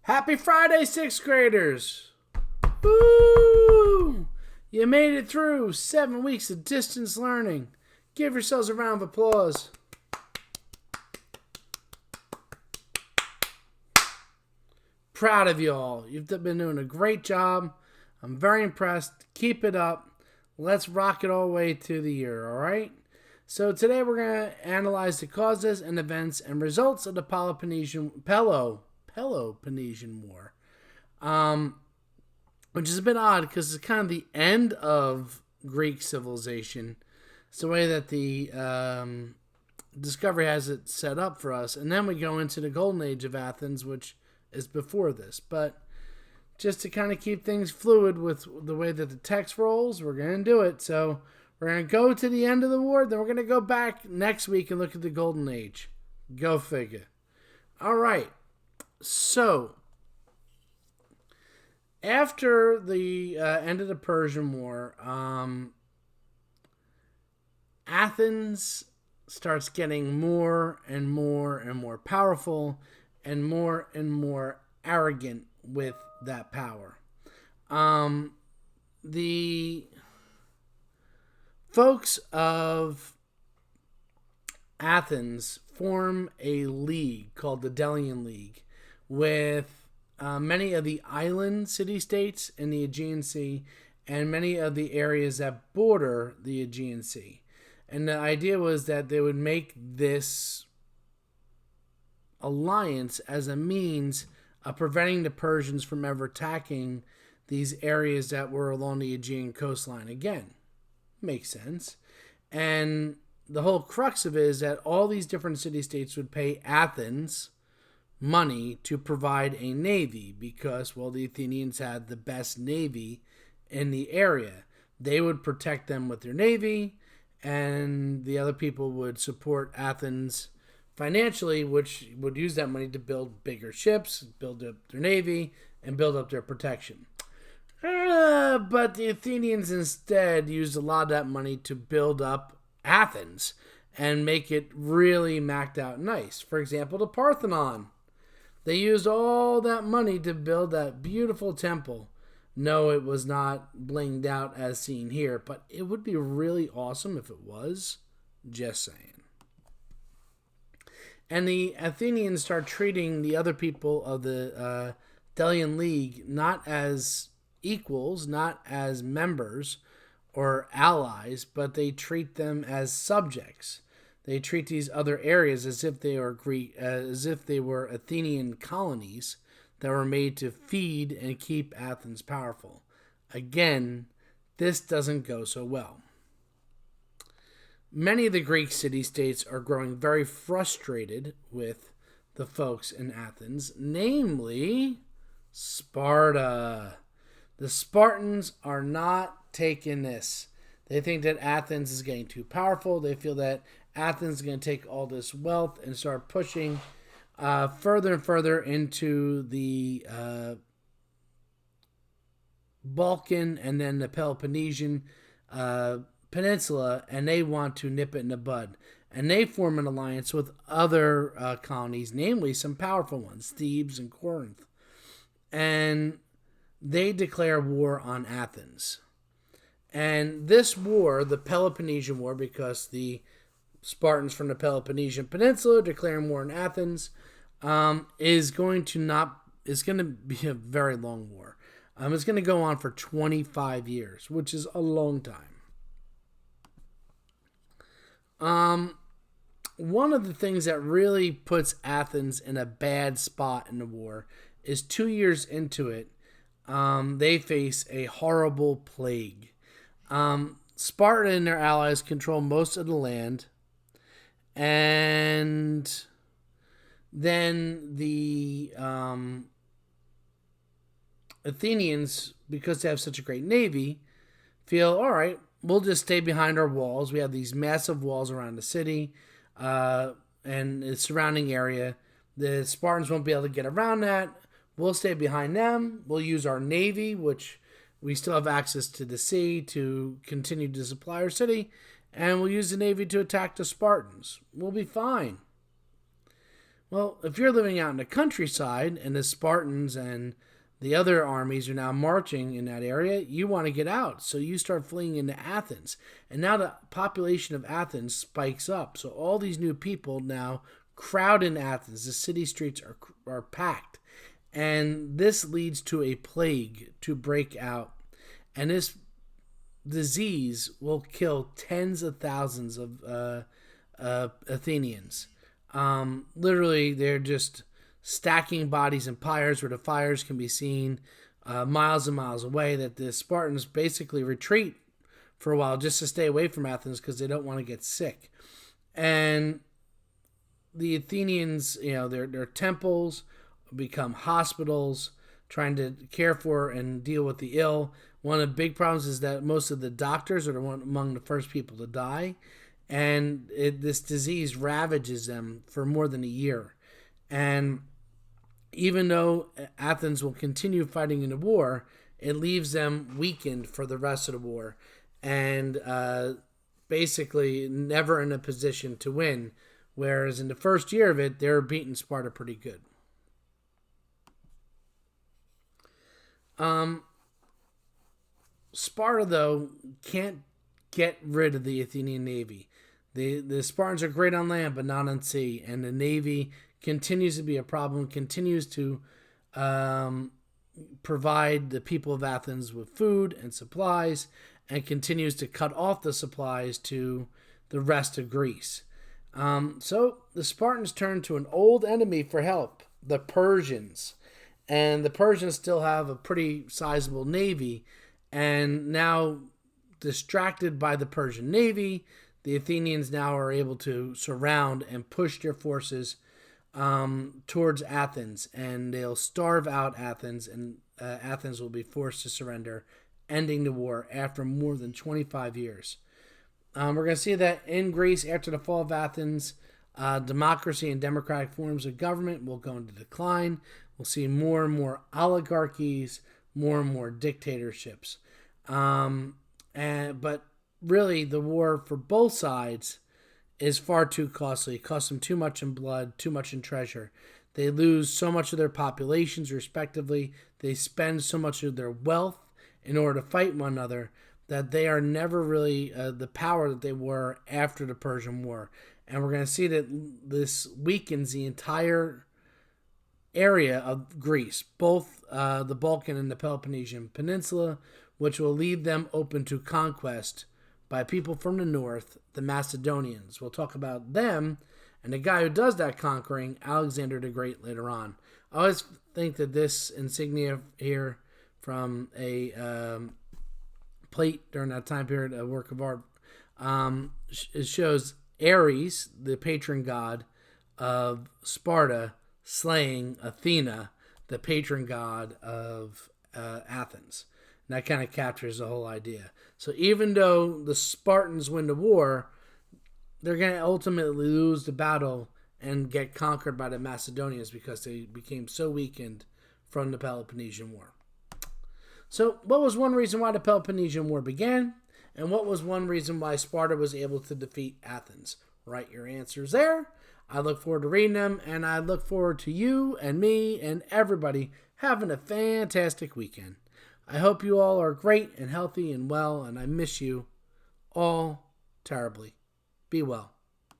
Happy Friday, sixth graders! Woo! You made it through 7 weeks of distance learning. Give yourselves a round of applause. Proud of you all. You've been doing a great job. I'm very impressed. Keep it up. Let's rock it all the way to the year, all right? So today we're going to analyze the causes and events and results of the Peloponnesian War, which is a bit odd because it's kind of the end of Greek civilization. It's the way that the Discovery has it set up for us. And then we go into the Golden Age of Athens, which is before this. But just to kind of keep things fluid with the way that the text rolls, we're going to do it. So we're going to go to the end of the war, then we're going to go back next week and look at the Golden Age. Go figure. All right. So, after the end of the Persian War, Athens starts getting more and more powerful and more arrogant with that power. The folks of Athens form a league called the Delian League with many of the island city-states in the Aegean Sea and many of the areas that border the Aegean Sea. And the idea was that they would make this alliance as a means of preventing the Persians from ever attacking these areas that were along the Aegean coastline again. Makes sense. And the whole crux of it is that all these different city-states would pay Athens money to provide a navy because, well, the Athenians had the best navy in the area. They would protect them with their navy, and the other people would support Athens financially, which would use that money to build bigger ships, build up their navy, and build up their protection. But the Athenians instead used a lot of that money to build up Athens and make it really macked out nice. For example, the Parthenon. They used all that money to build that beautiful temple. No, it was not blinged out as seen here, but it would be really awesome if it was. Just saying. And the Athenians start treating the other people of the Delian League not as equals, not as members or allies, but they treat them as subjects. They treat these other areas as if they were Athenian colonies that were made to feed and keep Athens powerful. Again, this doesn't go so well. Many of the Greek city-states are growing very frustrated with the folks in Athens, namely Sparta. The Spartans are not taking this. They think that Athens is getting too powerful. They feel that Athens is going to take all this wealth and start pushing further and further into the Balkan and then the Peloponnesian Peninsula, and they want to nip it in the bud. And they form an alliance with other colonies, namely some powerful ones, Thebes and Corinth. And they declare war on Athens. And this war, the Peloponnesian War, because the Spartans from the Peloponnesian Peninsula declaring war on Athens, is going to be a very long war. It's going to go on for 25 years, which is a long time. One of the things that really puts Athens in a bad spot in the war is 2 years into it, they face a horrible plague. Sparta and their allies control most of the land, and then the Athenians, because they have such a great navy, feel, all right, we'll just stay behind our walls. We have these massive walls around the city and the surrounding area. The Spartans won't be able to get around that. We'll stay behind them. We'll use our navy, which we still have access to the sea, to continue to supply our city. And we'll use the navy to attack the Spartans. We'll be fine. Well, if you're living out in the countryside and the Spartans and the other armies are now marching in that area, you want to get out. So you start fleeing into Athens. And now the population of Athens spikes up. So all these new people now crowd in Athens. The city streets are packed. And this leads to a plague to break out. And this disease will kill tens of thousands of Athenians. Literally, they're just stacking bodies in pyres where the fires can be seen miles and miles away, that the Spartans basically retreat for a while just to stay away from Athens because they don't want to get sick. And the Athenians, their temples become hospitals, trying to care for and deal with the ill. One of the big problems is that most of the doctors are among the first people to die, and this disease ravages them for more than a year. And even though Athens will continue fighting in the war, it leaves them weakened for the rest of the war, and basically never in a position to win. Whereas in the first year of it, they were beating Sparta pretty good. Sparta, though, can't get rid of the Athenian navy. The Spartans are great on land, but not on sea, and the navy continues to be a problem, continues to provide the people of Athens with food and supplies, and continues to cut off the supplies to the rest of Greece. So the Spartans turn to an old enemy for help, the Persians. And the Persians still have a pretty sizable navy, and now distracted by the Persian navy, the Athenians now are able to surround and push their forces towards Athens, and they'll starve out Athens, and Athens will be forced to surrender, ending the war after more than 25 years. We're going to see that in Greece, after the fall of Athens, democracy and democratic forms of government will go into decline. We'll see more and more oligarchies, more and more dictatorships. But really, the war for both sides is far too costly. It costs them too much in blood, too much in treasure. They lose so much of their populations, respectively. They spend so much of their wealth in order to fight one another that they are never really the power that they were after the Persian War. And we're going to see that this weakens the entire area of Greece, both the Balkan and the Peloponnesian Peninsula, which will leave them open to conquest by people from the north, the Macedonians. We'll talk about them and the guy who does that conquering, Alexander the Great, later on. I always think that this insignia here from a plate during that time period, a work of art, it shows Ares, the patron god of Sparta, slaying Athena, the patron god of Athens. And that kind of captures the whole idea. So even though the Spartans win the war, they're going to ultimately lose the battle and get conquered by the Macedonians because they became so weakened from the Peloponnesian War. So what was one reason why the Peloponnesian War began? And what was one reason why Sparta was able to defeat Athens? Write your answers there. I look forward to reading them, and I look forward to you and me and everybody having a fantastic weekend. I hope you all are great and healthy and well, and I miss you all terribly. Be well.